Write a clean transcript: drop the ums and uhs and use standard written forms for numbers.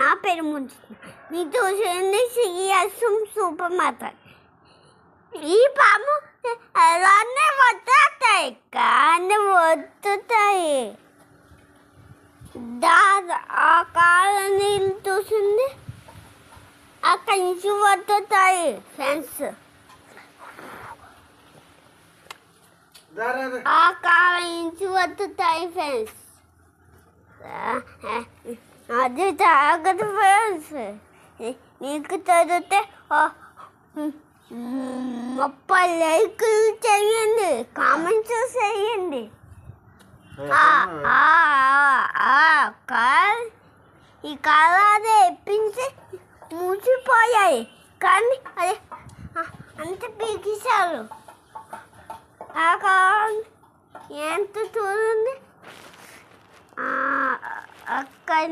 నా పేరు ముందు మీకు చూసింది సిఎస్ఎం సూపర్ మార్కెట్. ఈ పాము అలానే వస్తాయి కానీ వస్తాయి. ఆ కాళ్ళ నీళ్ళు చూసింది అక్కడి నుంచి వస్తాయి ఫ్రెండ్స్. ఆ కాళ్ళ నుంచి వస్తాయి ఫ్రెండ్స్. అది తాగదు ఫ్రెండ్స్. నీకు చదివితే 30 లైకులు చేయండి, కామెంట్స్ చేయండి. ఈ కాళ్ళ అదే ఎప్పించి మూసిపోయాయి కానీ అదే అంత పీకేశారు. ఆ కాళ్ళ ఎంత చూడండి అక్కడ